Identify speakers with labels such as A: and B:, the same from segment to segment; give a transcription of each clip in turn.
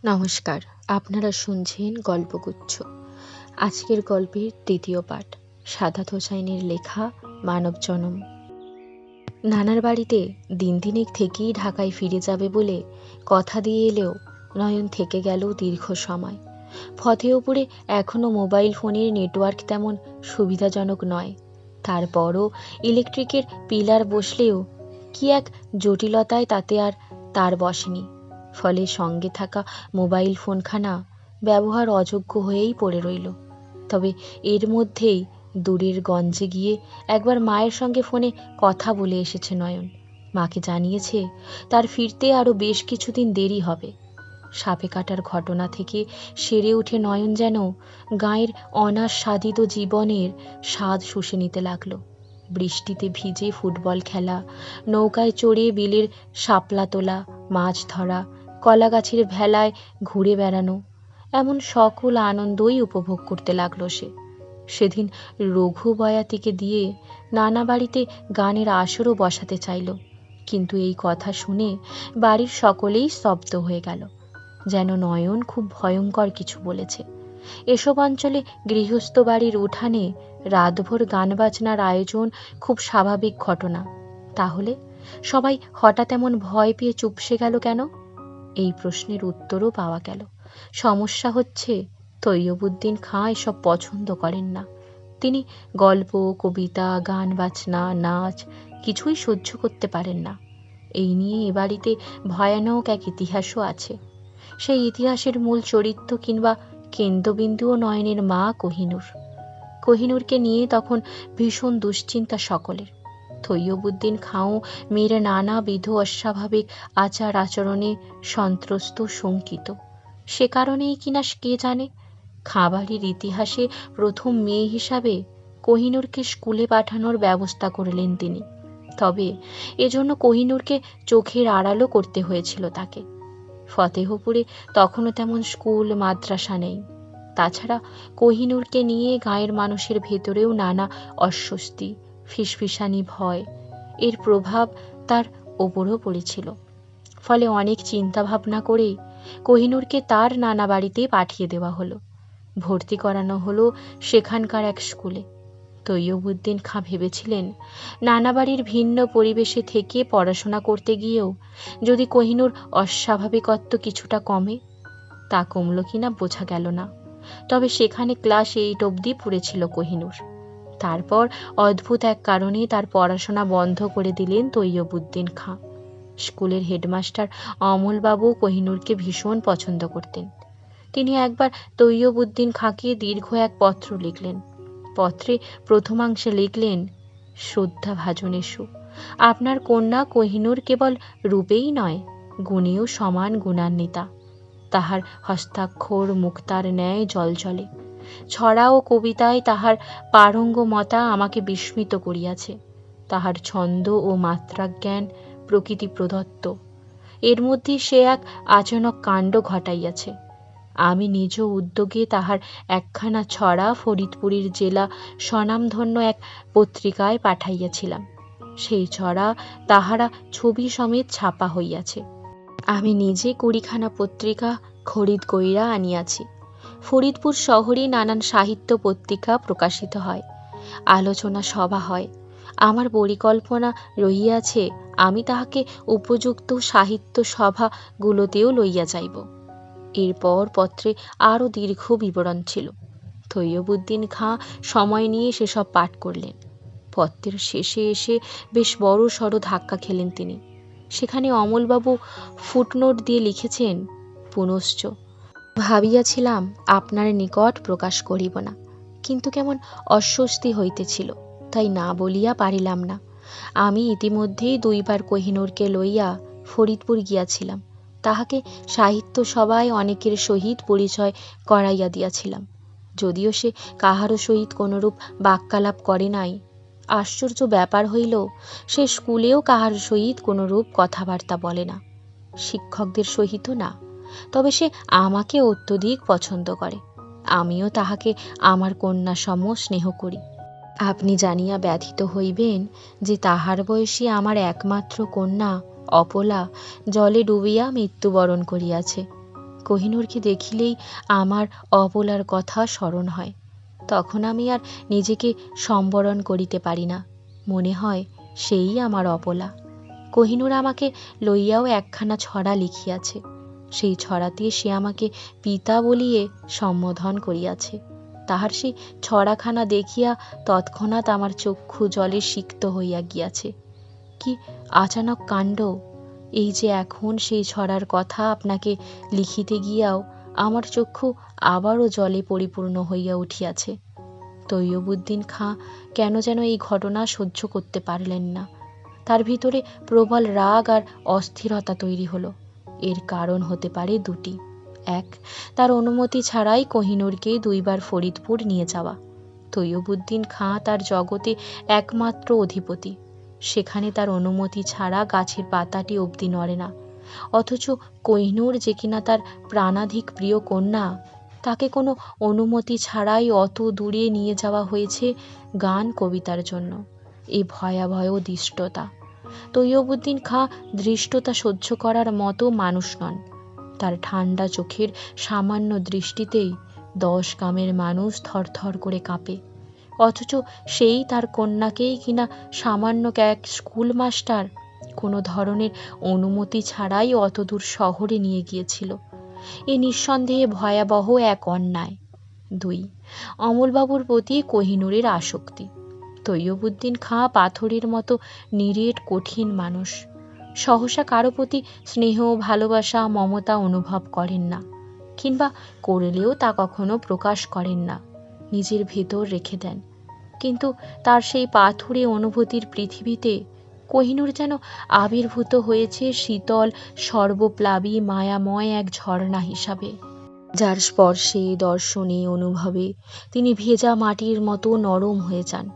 A: নমস্কার, আপনারা শুনছেন গল্পগুচ্ছ। আজকের গল্পের তৃতীয় পাঠ, সাদাত হোসাইনের লেখা মানবজনম। নানার বাড়িতে দিন তিনেক থেকেই ঢাকায় ফিরে যাবে বলে কথা দিয়ে এলেও নয়ন থেকে গেল দীর্ঘ সময়। ফতেহপুরে এখনও মোবাইল ফোনের নেটওয়ার্ক তেমন সুবিধাজনক নয়। তারপরও ইলেকট্রিকের পিলার বসলেও কি এক জটিলতায় তাতে আর তার বসেনি। ফলে সঙ্গে থাকা মোবাইল ফোনখানা ব্যবহার অযোগ্য হয়েই পড়ে রইল। তবে এর মধ্যেই দূরের গঞ্জে গিয়ে একবার মায়ের সঙ্গে ফোনে কথা বলে এসেছে নয়ন। মাকে জানিয়েছে তার ফিরতে আরও বেশ কিছুদিন দেরি হবে। সাপে কাটার ঘটনা থেকে সেরে উঠে নয়ন যেন গাঁয়ের অনাস্বাদিত জীবনের স্বাদ শুষে নিতে লাগলো। বৃষ্টিতে ভিজে ফুটবল খেলা, নৌকায় চড়ে বিলের শাপলা তোলা, মাছ ধরা, কলাগাছের ভেলায় ঘুরে বেড়ানো, এমন সকল আনন্দই উপভোগ করতে লাগলো সে। সেদিন রঘু বয়াতিকে দিয়ে নানা বাড়িতে গানের আসরও বসাতে চাইল, কিন্তু এই কথা শুনে বাড়ির সকলেই স্তব্ধ হয়ে গেল, যেন নয়ন খুব ভয়ঙ্কর কিছু বলেছে। এসব অঞ্চলে গৃহস্থ বাড়ির উঠানে রাতভর গান বাজনার আয়োজন খুব স্বাভাবিক ঘটনা। তাহলে সবাই হঠাৎ এমন ভয় পেয়ে চুপসে গেল কেন? এই প্রশ্নের উত্তরও পাওয়া গেল। সমস্যা হচ্ছে তৈয়বউদ্দিন খাঁ এসব পছন্দ করেন না। তিনি গল্প, কবিতা, গান বাজনা, নাচ কিছুই সহ্য করতে পারেন না। এই নিয়ে এ বাড়িতে ভয়ানক এক ইতিহাসও আছে। সেই ইতিহাসের মূল চরিত্র কিংবা কেন্দ্রবিন্দুও নয়নের মা কোহিনূর। কোহিনূরকে নিয়ে তখন ভীষণ দুশ্চিন্তা সকলের। তৈয়বউদ্দিন খাঁও মেয়ের নানাবিধ অস্বাভাবিক আচার আচরণে সন্ত্রস্ত, শঙ্কিত। সে কারণেই কিনা কে জানে, খাঁবাড়ির ইতিহাসে প্রথম মেয়ে হিসাবে কোহিনূরকে স্কুলে পাঠানোর ব্যবস্থা করলেন তিনি। তবে এজন্য কোহিনূরকে চোখের আড়ালও করতে হয়েছিল তাকে। ফতেহপুরে তখনও তেমন স্কুল মাদ্রাসা নেই। তাছাড়া কোহিনূরকে নিয়ে গাঁয়ের মানুষের ভেতরেও নানা অস্বস্তি, ফিসফিসানি, ভয়, এর প্রভাব তার ওপরও পড়েছিল। ফলে অনেক চিন্তা ভাবনা করেই কোহিনূরকে তার নানা বাড়িতে পাঠিয়ে দেওয়া হলো। ভর্তি করানো হলো সেখানকার এক স্কুলে। তৈয়বউদ্দিন খাঁ ভেবেছিলেন নানা বাড়ির ভিন্ন পরিবেশে থেকে পড়াশোনা করতে গিয়েও যদি কোহিনূর অস্বাভাবিকত্ব কিছুটা কমে। তা কমল কিনা বোঝা গেল না। তবে সেখানে ক্লাস 8 অবধি পড়েছিল কোহিনূর। তারপর অদ্ভুত এক কারণে তার পড়াশোনা বন্ধ করে দিলেন তৈয়বউদ্দিন খাঁ। স্কুলের হেডমাস্টার অমলবাবু কোহিনূরকে ভীষণ পছন্দ করতেন। তিনি একবার তৈয়বউদ্দিন খাঁকে দীর্ঘ এক পত্র লিখলেন। পত্রে প্রথমাংশে লিখলেন, শ্রদ্ধা ভাজনেষু, আপনার কন্যা কোহিনূর কেবল রূপেই নয়, গুণেও সমান গুণান্বিতা। তাহার হস্তাক্ষর মুক্তার ন্যায় জলজলে। ছড়া ও কবিতায় তাহার পারঙ্গমতা আমাকে বিস্মিত করিয়াছে। তাহার ছন্দ ও মাত্রাজ্ঞান প্রকৃতি প্রদত্ত। এর মধ্যে সে এক আচানক কাণ্ড ঘটাইয়াছে। আমি নিজ উদ্যোগে তাহার একখানা ছড়া ফরিদপুরের জেলা স্বনামধন্য এক পত্রিকায় পাঠাইয়াছিলাম। সেই ছড়া তাহারা ছবি সমেত ছাপা হইয়াছে। আমি নিজে 20খানা পত্রিকা খরিদ কইরা আনিয়াছি। ফরিদপুর শহরে নানান সাহিত্য পত্রিকা প্রকাশিত হয়, আলোচনা সভা হয়। আমার পরিকল্পনা রহিয়াছে আমি তাহাকে উপযুক্ত সাহিত্য সভাগুলোতেও লইয়া যাইব। এরপর পত্রে আরও দীর্ঘ বিবরণ ছিল। তৈয়বউদ্দিন খাঁ সময় নিয়ে সেসব পাঠ করলেন। পত্রের শেষে এসে বেশ বড় সড় ধাক্কা খেলেন তিনি। সেখানে অমলবাবু ফুটনোট দিয়ে লিখেছেন, পুনশ্চ ভাবিয়াছিলাম আপনার নিকট প্রকাশ করিব না, কিন্তু কেমন অস্বস্তি হইতেছিল, তাই না বলিয়া পারিলাম না। আমি ইতিমধ্যেই 2 বার কোহিনূরকে লইয়া ফরিদপুর গিয়াছিলাম। তাহাকে সাহিত্য সভায় অনেকের সহিত পরিচয় করাইয়া দিয়াছিলাম, যদিও সে কাহারও সহিত কোনরূপ বাক্যালাপ করে নাই। আশ্চর্য ব্যাপার হইল, সে স্কুলেও কাহার সহিত কোনরূপ কথাবার্তা বলে না, শিক্ষকদের সহিত না। তবে সে আমাকে অত্যধিক পছন্দ করে। আমিও তাহাকে আমার কন্যা সম স্নেহ করি। আপনি জানিয়া ব্যথিত হইবেন যে তাহার বয়সী আমার একমাত্র কন্যা অপলা জলে ডুবিয়া মৃত্যুবরণ করিয়াছে। কোহিনূরকে দেখিলেই আমার অবলার কথা স্মরণ হয়। তখন আমি আর নিজেকে সম্বরণ করিতে পারি না, মনে হয় সেই আমার অবলা। কোহিনূর আমাকে লইয়াও একখানা ছড়া লিখিয়াছে, সেই ছড়াতে সে আমাকে পিতা বলিয়ে সম্বোধন করিয়াছে। তাহার সেই ছড়াখানা দেখিয়া তৎক্ষণাৎ আমার চক্ষু জলে সিক্ত হইয়া গিয়াছে। কি আচানক কাণ্ড! এই যে এখন সেই ছড়ার কথা আপনাকে লিখিতে গিয়াও আমার চক্ষু আবারও জলে পরিপূর্ণ হইয়া উঠিয়াছে। তৈয়বুদ্দিন খাঁ কেন যেন এই ঘটনা সহ্য করতে পারলেন না। তার ভিতরে প্রবল রাগ আর অস্থিরতা তৈরি হলো। এর কারণ হতে পারে দুটি। এক, তার অনুমতি ছাড়াই কোহিনূরকে 2 বার ফরিদপুর নিয়ে যাওয়া। তৈয়বুদ্দিন খাঁ তার জগতে একমাত্র অধিপতি, সেখানে তার অনুমতি ছাড়া গাছের পাতাটি অবধি নড়ে না। অথচ কোহিনূর যে কিনা তার প্রাণাধিক প্রিয় কন্যা, তাকে কোনো অনুমতি ছাড়াই অত দূরে নিয়ে যাওয়া হয়েছে গান কবিতার জন্য। এই ভয়াবহ ধৃষ্টতা! তৈয়বুদ্দিন খাঁ ধৃষ্টতা সহ্য করার মতো মানুষ নন। তার ঠান্ডা চোখের সামান্য দৃষ্টিতেই 10 গ্রামের মানুষ থরথর করে কাঁপে। অথচ সেই তার কন্যাকেই কিনা সামান্য এক স্কুল মাস্টার কোনো ধরনের অনুমতি ছাড়াই অতদূর শহরে নিয়ে গিয়েছিল। এ নিঃসন্দেহে ভয়াবহ এক অন্যায়। 2, অমলবাবুর প্রতি কোহিনূরের আসক্তি। তৈয়বুদ্দিন খাঁ পাথরের মতো নিরেট কঠিন মানুষ। সহসা কারো প্রতি স্নেহ, ভালোবাসা, মমতা অনুভব করেন না, কিংবা করলেও তা কখনো প্রকাশ করেন না, নিজের ভেতর রেখে দেন। কিন্তু তার সেই পাথুরে অনুভূতির পৃথিবীতে কোহিনূর যেন আবির্ভূত হয়েছে শীতল, সর্বপ্লাবী, মায়াময় এক ঝর্ণা হিসাবে, যার স্পর্শে, দর্শনে, অনুভবে তিনি ভেজা মাটির মতো নরম হয়ে যান,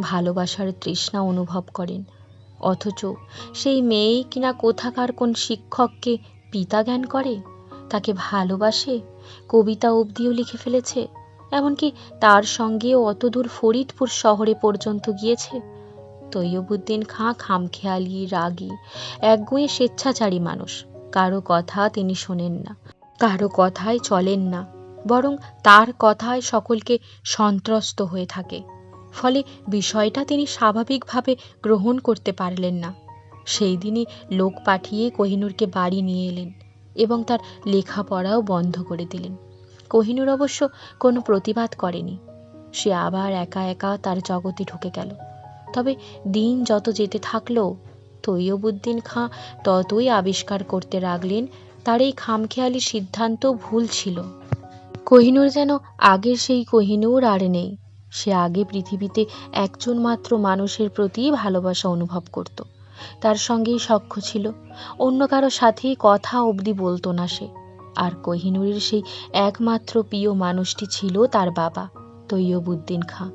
A: ভালোবাসার তৃষ্ণা অনুভব করেন। অথচ সেই মেয়েই কিনা কোথাকার কোন শিক্ষককে পিতা জ্ঞান করে, তাকে ভালোবাসে, কবিতা অবধিও লিখে ফেলেছে, এমনকি তার সঙ্গেও অতদূর ফরিদপুর শহরে পর্যন্ত গিয়েছে। তৈয়বুদ্দিন খাঁ খামখেয়ালি, রাগী, একগুঁয়ে স্বেচ্ছাচারী মানুষ। কারো কথা তিনি শোনেন না, কারো কথায় চলেন না, বরং তার কথায় সকলকে সন্ত্রস্ত হয়ে থাকে। ফলে বিষয়টা তিনি স্বাভাবিকভাবে গ্রহণ করতে পারলেন না। সেই দিনই লোক পাঠিয়ে কোহিনূরকে বাড়ি নিয়ে এলেন এবং তার লেখাপড়াও বন্ধ করে দিলেন। কোহিনূর অবশ্য কোনো প্রতিবাদ করেনি। সে আবার একা একা তার জগতে ঢুকে গেল। তবে দিন যত যেতে থাকলো, তৈয়বুদ্দিন খাঁ ততই আবিষ্কার করতে লাগলেন তার এই খামখেয়ালি সিদ্ধান্ত ভুল ছিল। কোহিনূর যেন আগের সেই কোহিনূর আর নেই। সে আগে পৃথিবীতে একজন মাত্র মানুষের প্রতি ভালোবাসা অনুভব করত, তার সঙ্গেই সখ্য ছিল, অন্য কারো সাথেই কথা অবধি বলতো না সে। আর কোহিনূরের সেই একমাত্র প্রিয় মানুষটি ছিল তার বাবা তৈয়বুদ্দিন খাঁ।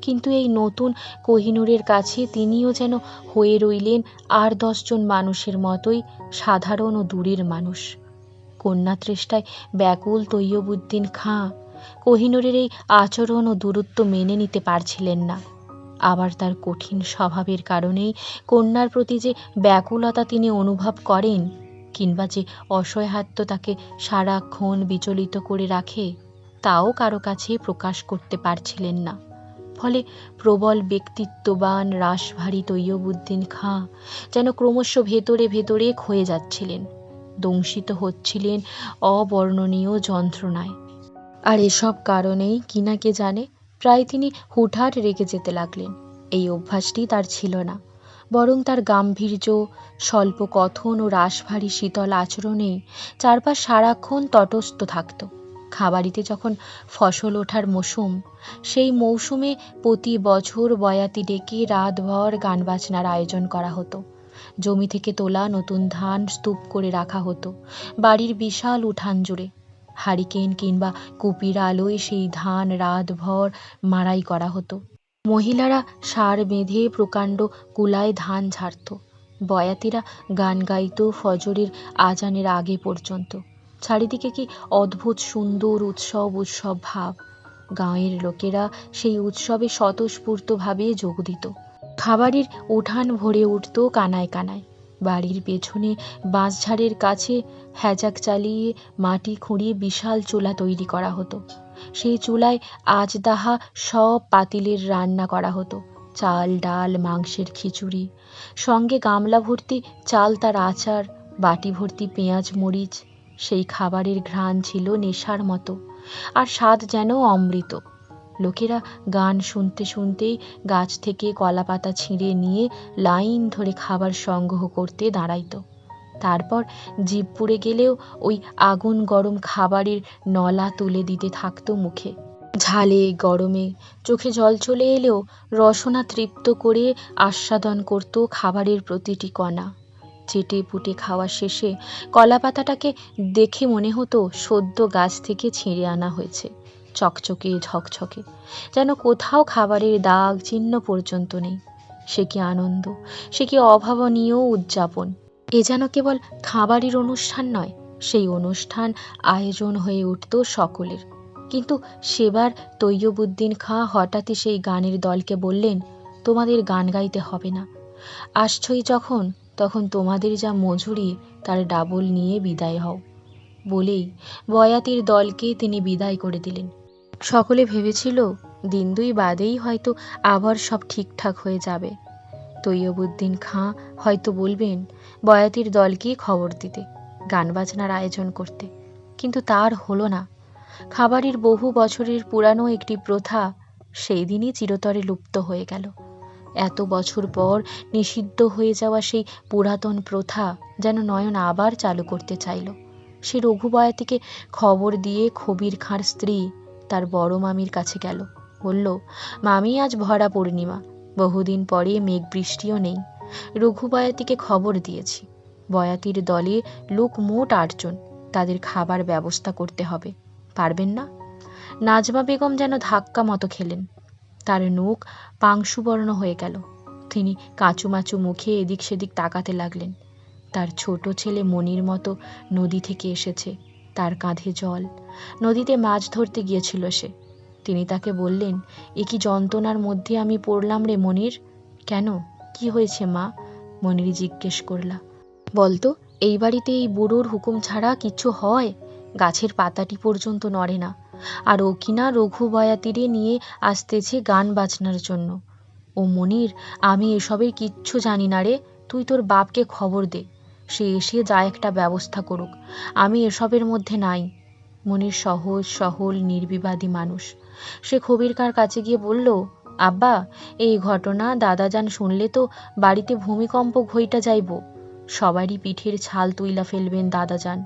A: কিন্তু এই নতুন কোহিনূরের কাছে তিনিও যেন হয়ে রইলেন আর 10 জন মানুষের মতোই সাধারণ ও দূরের মানুষ। কন্যাতৃষ্টায় ব্যাকুল তৈয়বুদ্দিন খাঁ কোহিনূরের এই আচরণ ও দূরত্ব মেনে নিতে পারছিলেন না। আবার তার কঠিন স্বভাবের কারণেই কন্যার প্রতি যে ব্যাকুলতা তিনি অনুভব করেন, কিংবা যে অসহায়ত্ব তাকে সারাক্ষণ বিচলিত করে রাখে, তাও কারো কাছে প্রকাশ করতে পারছিলেন না। ফলে প্রবল ব্যক্তিত্ববান রাশভারী তৈয়বুদ্দিন খাঁ যেন ক্রমশ ভেতরে ভেতরে ক্ষয়ে যাচ্ছিলেন, দংশিত হচ্ছিলেন অবর্ণনীয় যন্ত্রণায়। আর এসব কারণেই কিনা কে জানে প্রায় তিনি হুটহাট রেগে যেতে লাগলেন। এই অভ্যাসটি তার ছিল না, বরং তার গাম্ভীর্য, স্বল্প কথন ও রাশভারী শীতল আচরণেই চারপাশ সারাক্ষণ তটস্থ থাকত। খাবারিতে যখন ফসল ওঠার মৌসুম, সেই মৌসুমে প্রতি বছর বয়াতি ডেকে রাতভর গান বাজনার আয়োজন করা হতো। জমি থেকে তোলা নতুন ধান স্তূপ করে রাখা হতো বাড়ির বিশাল উঠান জুড়ে। হারিকেন কিংবা কুপির আলোয় সেই ধান রাতভর মাড়াই করা হতো। মহিলারা সার বেঁধে প্রকাণ্ড কুলায় ধান ঝাড়ত। বয়াতিরা গান গাইত ফজরের আজানের আগে পর্যন্ত। চারিদিকে কি অদ্ভুত সুন্দর উৎসব ভাব! গাঁয়ের লোকেরা সেই উৎসবে স্বতঃস্ফূর্তভাবে যোগ দিত। খাবারের উঠান ভরে উঠত কানায় কানায়। বাড়ির পেছনে বাঁশঝাড়ের কাছে হ্যাজাক চালিয়ে মাটি খুঁড়িয়ে বিশাল চুলা তৈরি করা হতো। সেই চুলায় আজদাহা সব পাতিলের রান্না করা হতো, চাল ডাল মাংসের খিচুড়ি, সঙ্গে গামলা ভর্তি চাল তার আচার, বাটি ভর্তি পেঁয়াজ মরিচ। সেই খাবারের ঘ্রাণ ছিল নেশার মতো, আর স্বাদ যেন অমৃত। লোকেরা গান শুনতে শুনতেই গাছ থেকে কলা পাতা ছিঁড়ে নিয়ে লাইন ধরে খাবার সংগ্রহ করতে দাঁড়াইত। তারপর জিভ পুড়ে গেলেও ওই আগুন গরম খাবারের নলা তুলে দিতে থাকতো মুখে। ঝালে গরমে চোখে জল চলে এলেও রসনা তৃপ্ত করে আস্বাদন করত খাবারের প্রতিটি কণা। চেটে পুটে খাওয়া শেষে কলা পাতাটাকে দেখে মনে হতো সদ্য গাছ থেকে ছিঁড়ে আনা হয়েছে, চকচকে ঝকঝকে, যেন কোথাও খাবারের দাগ চিহ্ন পর্যন্ত নেই। সে কি আনন্দ, সে কি অভাবনীয় উদযাপন! এ যেন কেবল খাবারের অনুষ্ঠান নয়, সেই অনুষ্ঠান আয়োজন হয়ে উঠত সকলের। কিন্তু সেবার তৈয়বুদ্দিন খাঁ হঠাৎই সেই গানের দলকে বললেন, তোমাদের গান গাইতে হবে না, আসছই যখন তখন তোমাদের যা মজুরি তার ডাবল নিয়ে বিদায় হও। বলেই বয়াতির দলকে তিনি বিদায় করে দিলেন। সকলে ভেবেছিল দিন দুই বাদেই হয়তো আবার সব ঠিকঠাক হয়ে যাবে। তৈয়বুদ্দিন খাঁ হয়তো বলবেন বয়াতির দলকে খবর দিতে, গান বাজনার আয়োজন করতে। কিন্তু তার হলো না। খাবারের বহু বছরের পুরানো একটি প্রথা সেই দিনই চিরতরে লুপ্ত হয়ে গেল। এত বছর পর নিষিদ্ধ হয়ে যাওয়া সেই পুরাতন প্রথা যেন নয়ন আবার চালু করতে চাইল। সে রঘু বয়াতিকে খবর দিয়ে খবির খাঁর স্ত্রী তার বড় মামির কাছে গেল। বলল, মামি, আজ ভরা পূর্ণিমা, বহুদিন পরে মেঘ বৃষ্টিও নেই। রঘু বয়াতিকে খবর দিয়েছি, বয়াতির দলে লোক মোট ৮ জন, তাদের খাবার ব্যবস্থা করতে হবে, পারবেন না? নাজমা বেগম যেন ধাক্কা মতো খেলেন। তার নখ পাংশুবর্ণ হয়ে গেল। তিনি কাঁচুমাচু মুখে এদিক সেদিক তাকাতে লাগলেন। তার ছোট ছেলে মনির মতো নদী থেকে এসেছে, তার কাঁধে জল, নদীতে মাছ ধরতে গিয়েছিল সে। তিনি তাকে বললেন, এ কি যন্ত্রণার মধ্যে আমি পড়লাম রে মনির? কেন, কি হয়েছে মা? মনির জিজ্ঞেস করলা। বলতো, এই বাড়িতে এই বুড়োর হুকুম ছাড়া কিছু হয়? গাছের পাতাটি পর্যন্ত নড়ে না, আর ও কিনা রঘু বয়াতিরে নিয়ে আসতেছে গান বাজনার জন্য। ও মনির, আমি এসবের কিচ্ছু জানি না রে, তুই তোর বাপকে খবর দে, সে এসে যা একটা ব্যবস্থা করুক, আমি এসবের মধ্যে নাই। মনির সহজ সহল নির্বিবাদী মানুষ। সে খবিরকার কাছে গিয়ে বলল, আব্বা, এই ঘটনা দাদাজান শুনলে তো বাড়িতে ভূমিকম্প ঘইটা যাইব, সবারই পিঠের ছাল তুইলা ফেলবেন দাদাজান।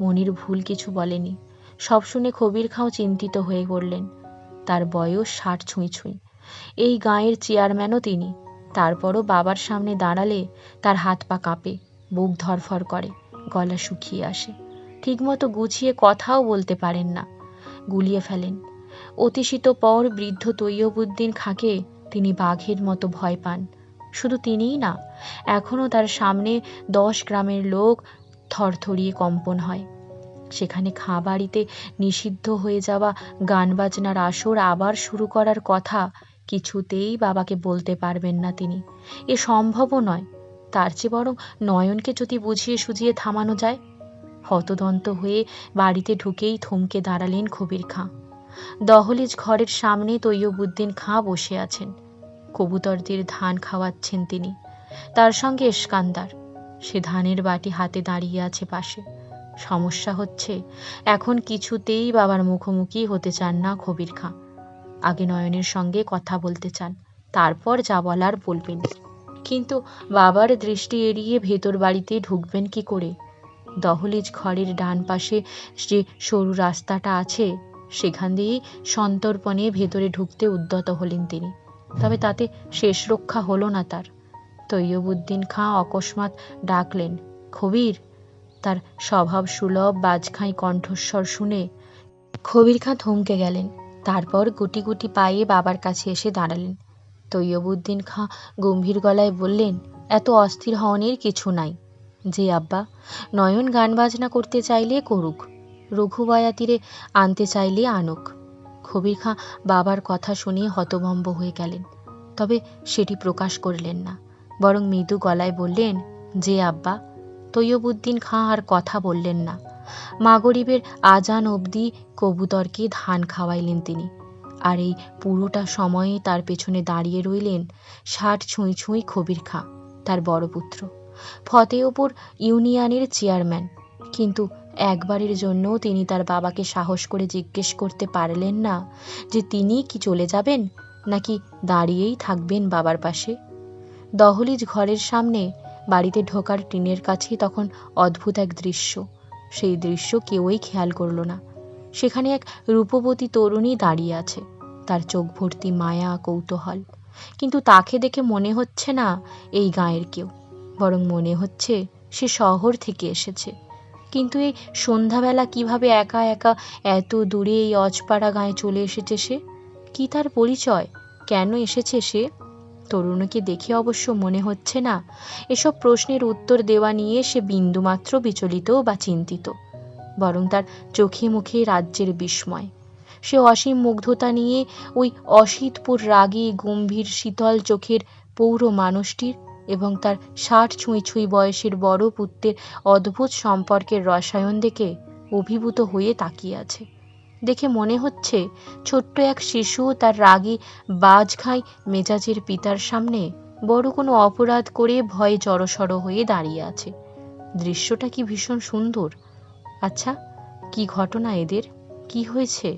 A: মনির ভুল কিছু বলেনি। সব শুনে খবির খাঁও চিন্তিত হয়ে পড়লেন। তার বয়স ৬০ ছুঁই ছুঁই। এই গাঁয়ের চেয়ারম্যানও তিনি। তারপরও বাবার সামনে দাঁড়ালে তার হাত পা কাঁপে, বুক ধরফর করে, গলা শুকিয়ে আসে, ঠিকমতো গুছিয়ে কথাও বলতে পারেন না, গুলিয়ে ফেলেন। অতিশীত পর বৃদ্ধ তৈয়বুদ্দিন খাঁকে তিনি বাঘের মতো ভয় পান। শুধু তিনিই না, এখনও তার সামনে ১০ গ্রামের লোক থরথরিয়ে কম্পন হয়। সেখানে খাঁ বাড়িতে নিষিদ্ধ হয়ে যাওয়া গান বাজনার আসর আবার শুরু করার কথা কিছুতেই বাবাকে বলতে পারবেন না তিনি। এ সম্ভবও নয়। তার চেয়ে বরং নয়নকে যদি বুঝিয়ে সুঝিয়ে থামানো যায়। হতদন্ত হয়ে বাড়িতে ঢুকেই থমকে দাঁড়ালেন খবির খাঁ। দহলিজ ঘরের সামনে তৈয়বুদ্দিন খাঁ বসে আছেন। কবুতরদের ধান খাওয়াচ্ছেন তিনি। তার সঙ্গে এসকান্দার, সে ধানের বাটি হাতে দাঁড়িয়ে আছে পাশে। সমস্যা হচ্ছে, এখন কিছুতেই বাবার মুখোমুখি হতে চান না খবির খাঁ। আগে নয়নের সঙ্গে কথা বলতে চান, তারপর যা বলার বলবেন। কিন্তু বাবার দৃষ্টি এড়িয়ে ভেতর বাড়িতে ঢুকবেন কি করে? দহলিজ ঘরের ডান পাশে যে সরু রাস্তাটা আছে, সেখান দিয়েই সন্তর্পণে ভেতরে ঢুকতে উদ্যত হলেন তিনি। তবে তাতে শেষ রক্ষা হলো না তার। তৈয়বুদ্দিন খাঁ অকস্মাৎ ডাকলেন, খবির। তার স্বভাব সুলভ বাজখাঁই কণ্ঠস্বর শুনে খবির খাঁ থমকে গেলেন। তারপর গুটি গুটি পায়ে বাবার কাছে এসে দাঁড়ালেন। তৈয়বুদ্দিন খাঁ গম্ভীর গলায় বললেন, এত অস্থির হওয়ার কিছু নাই। যে আব্বা, নয়ন গান বাজনা করতে চাইলে করুক, রঘু বয়াতিরে আনতে চাইলে আনুক। খবির খাঁ বাবার কথা শুনে হতভম্ব হয়ে গেলেন, তবে সেটি প্রকাশ করলেন না, বরং মৃদু গলায় বললেন, যে আব্বা। তৈয়বুদ্দিন খাঁ আর কথা বললেন না। মাগরিবের আজান অবধি কবুতরকে ধান খাওয়াইলেন তিনি। আর এই পুরোটা সময়ে তার পেছনে দাঁড়িয়ে রইলেন ৬০ ছুঁই ছুঁই খবির খাঁ, তার বড় পুত্র, ফতেহপুর ইউনিয়নের চেয়ারম্যান। কিন্তু একবারের জন্য তিনি তার বাবাকে সাহস করে জিজ্ঞেস করতে পারলেন না যে তিনি কি চলে যাবেন, নাকি দাঁড়িয়েই থাকবেন বাবার পাশে। দহলিজ ঘরের সামনে বাড়িতে ঢোকার টিনের কাছে তখন অদ্ভুত এক দৃশ্য। সেই দৃশ্য কেউই খেয়াল করল না। সেখানে এক রূপবতী তরুণী দাঁড়িয়ে আছে, তার চোখ ভর্তি মায়া কৌতূহল। কিন্তু তাকে দেখে মনে হচ্ছে না এই গাঁয়ের কেউ, বরং মনে হচ্ছে সে শহর থেকে এসেছে। কিন্তু এই সন্ধ্যাবেলা কিভাবে একা একা এত দূরে এই অজপাড়া গাঁয়ে চলে এসেছে সে? কি তার পরিচয়? কেন এসেছে সে? তরুণীকে দেখে অবশ্য মনে হচ্ছে না এসব প্রশ্নের উত্তর দেওয়া নিয়ে সে বিন্দুমাত্র বিচলিত বা চিন্তিত, বরং তার চোখে মুখে রাজ্যের বিস্ময়। সে অসীম মুগ্ধতা নিয়ে ওই অশীতপুর রাগী গম্ভীর শীতল চোখের পৌর মানুষটির এবং তার ৬০ ছুঁই ছুঁই বয়সের বড় পুত্রের অদ্ভুত সম্পর্কের রসায়ন দেখে অভিভূত হয়ে তাকিয়ে আছে। দেখে মনে হচ্ছে ছোট্ট এক শিশু তার রাগী বাজখাই মেজাজের পিতার সামনে বড় কোনো অপরাধ করে ভয়ে জড়সড় হয়ে দাঁড়িয়ে আছে। দৃশ্যটা কি ভীষণ সুন্দর। আচ্ছা, কি ঘটনা এদের? কি হয়েছে?